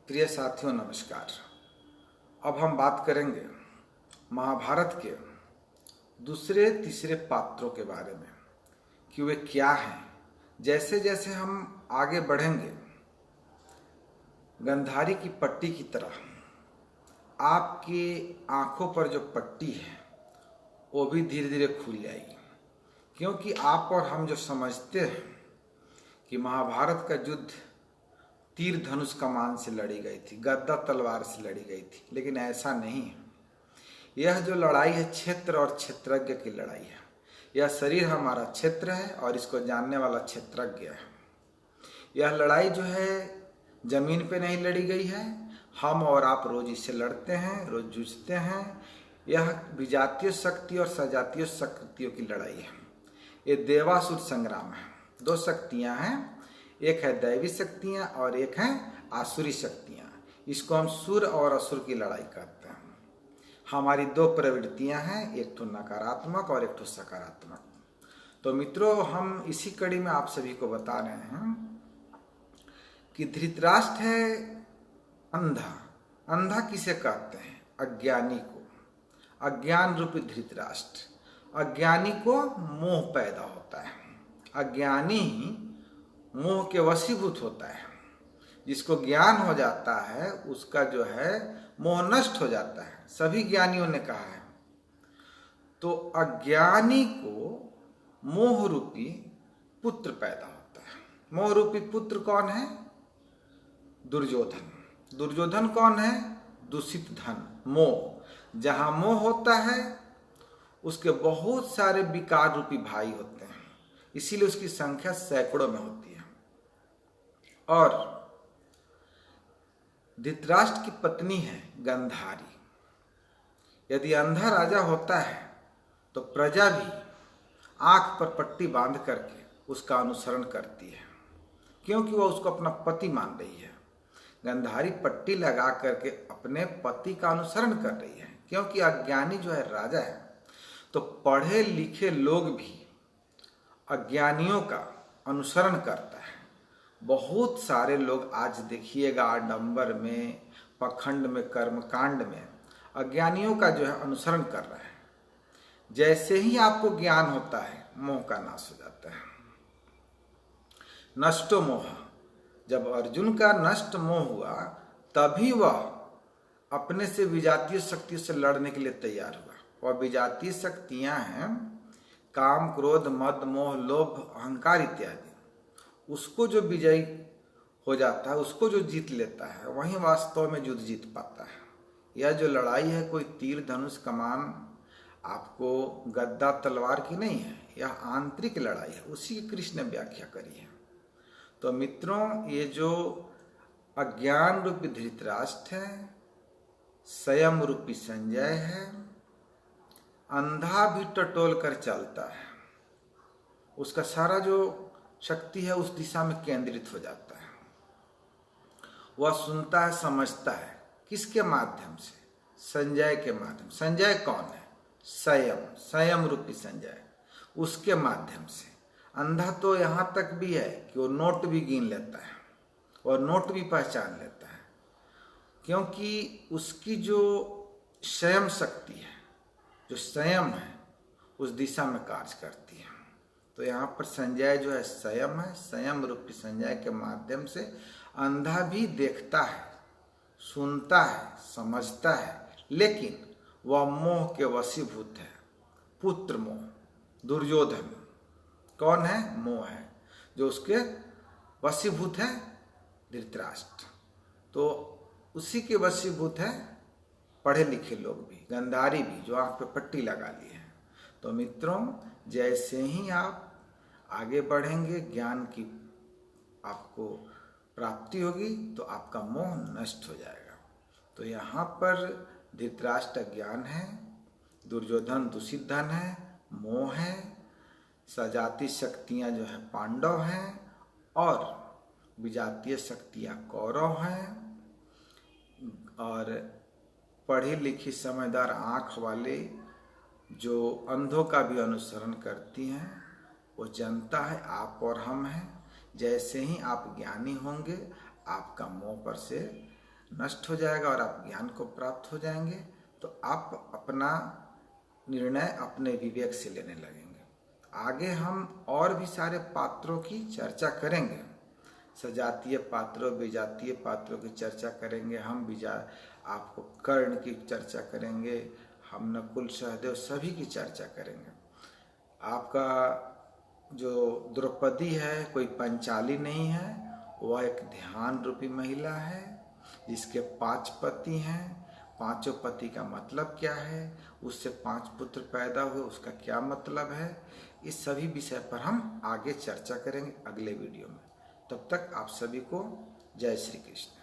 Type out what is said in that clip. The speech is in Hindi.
प्रिय साथियों नमस्कार। अब हम बात करेंगे महाभारत के दूसरे तीसरे पात्रों के बारे में कि वे क्या हैं। जैसे जैसे हम आगे बढ़ेंगे गंधारी की पट्टी की तरह आपकी आंखों पर जो पट्टी है वो भी धीरे धीरे खुल जाएगी, क्योंकि आप और हम जो समझते हैं कि महाभारत का युद्ध तीर धनुष कमान से लड़ी गई थी, गदा तलवार से लड़ी गई थी, लेकिन ऐसा नहीं है। यह जो लड़ाई है क्षेत्र और क्षेत्रज्ञ की लड़ाई है। यह शरीर हमारा क्षेत्र है और इसको जानने वाला क्षेत्रज्ञ है। यह लड़ाई जो है जमीन पे नहीं लड़ी गई है, हम और आप रोज इससे लड़ते हैं, रोज जूझते हैं। यह विजातीय शक्ति और सजातीय शक्तियों की लड़ाई है। ये देवासुर संग्राम है। दो शक्तियां हैं, एक है दैवी शक्तियां और एक है आसुरी शक्तियां। इसको हम सुर और असुर की लड़ाई कहते हैं। हमारी दो प्रवृत्तियां हैं, एक तो नकारात्मक और एक तो सकारात्मक। तो मित्रों, हम इसी कड़ी में आप सभी को बता रहे हैं कि धृतराष्ट्र है अंधा। अंधा किसे कहते हैं? अज्ञानी को। अज्ञान रूपी धृतराष्ट्र। अज्ञानी को मोह पैदा होता है। अज्ञानी मोह के वशीभूत होता है। जिसको ज्ञान हो जाता है उसका जो है मोह नष्ट हो जाता है, सभी ज्ञानियों ने कहा है। तो अज्ञानी को मोह रूपी पुत्र पैदा होता है। मोह रूपी पुत्र कौन है? दुर्योधन। दुर्योधन कौन है? दूषित धन, मोह। जहां मोह होता है उसके बहुत सारे विकार रूपी भाई होते हैं, इसीलिए उसकी संख्या सैकड़ों में होती है। और धृतराष्ट्र की पत्नी है गंधारी। यदि अंधा राजा होता है तो प्रजा भी आंख पर पट्टी बांध करके उसका अनुसरण करती है, क्योंकि वह उसको अपना पति मान रही है। गंधारी पट्टी लगा करके अपने पति का अनुसरण कर रही है, क्योंकि अज्ञानी जो है राजा है। तो पढ़े लिखे लोग भी अज्ञानियों का अनुसरण करता है। बहुत सारे लोग आज देखिएगा आडंबर में, पखंड में, कर्मकांड में अज्ञानियों का जो है अनुसरण कर रहा है। जैसे ही आपको ज्ञान होता है मोह का नाश हो जाता है। नष्टो मोह। जब अर्जुन का नष्ट मोह हुआ तभी वह अपने से विजातीय शक्ति से लड़ने के लिए तैयार हुआ। वह विजातीय शक्तियां हैं काम, क्रोध, मद, मोह, लोभ, अहंकार इत्यादि। उसको जो विजयी हो जाता है, उसको जो जीत लेता है, वही वास्तव में युद्ध जीत पाता है। यह जो लड़ाई है कोई तीर धनुष कमान आपको गद्दा तलवार की नहीं है, यह आंतरिक लड़ाई है। उसी की कृष्ण ने व्याख्या करी है। तो मित्रों, ये जो अज्ञान रूपी धृतराष्ट्र है, संयम रूपी संजय है, अंधा भी टटोल कर चलता है। उसका सारा जो शक्ति है उस दिशा में केंद्रित हो जाता है। वह सुनता है, समझता है। किसके माध्यम से? संजय के माध्यम। संजय कौन है? संयम, संयम रूपी संजय, उसके माध्यम से। अंधा तो यहां तक भी है कि वो नोट भी गिन लेता है और नोट भी पहचान लेता है, क्योंकि उसकी जो संयम शक्ति है, जो संयम है, उस दिशा में कार्य करती है। तो यहाँ पर संजय जो है संयम है। संयम रूपी संजय के माध्यम से अंधा भी देखता है, सुनता है, समझता है, लेकिन वह मोह के वशीभूत है। पुत्र मोह। दुर्योधन कौन है? मोह है, जो उसके वशीभूत है धृतराष्ट्र। तो उसी के वशीभूत है पढ़े लिखे लोग भी, गंधारी भी, जो आंख पे पट्टी लगा ली है। तो मित्रों, जैसे ही आप आगे बढ़ेंगे, ज्ञान की आपको प्राप्ति होगी, तो आपका मोह नष्ट हो जाएगा। तो यहाँ पर धृतराष्ट्र ज्ञान है, दुर्योधन दूषित धन है, मोह है, सजाती शक्तियाँ जो है पांडव हैं और विजातीय शक्तियाँ कौरव हैं। और पढ़ी लिखी समझदार आँख वाले जो अंधों का भी अनुसरण करती हैं, वो जनता है, आप और हम हैं। जैसे ही आप ज्ञानी होंगे आपका मोह पर से नष्ट हो जाएगा और आप ज्ञान को प्राप्त हो जाएंगे। तो आप अपना निर्णय अपने विवेक से लेने लगेंगे। आगे हम और भी सारे पात्रों की चर्चा करेंगे, सजातीय पात्रों विजातीय पात्रों की चर्चा करेंगे हम। आपको कर्ण की चर्चा करेंगे हम, नकुल सहदेव सभी की चर्चा करेंगे। आपका जो द्रौपदी है कोई पंचाली नहीं है, वह एक ध्यान रूपी महिला है जिसके 5 पति हैं। 5 पति का मतलब क्या है, उससे 5 पुत्र पैदा हुए उसका क्या मतलब है, इस सभी विषय पर हम आगे चर्चा करेंगे अगले वीडियो में। तब तक आप सभी को जय श्री कृष्ण।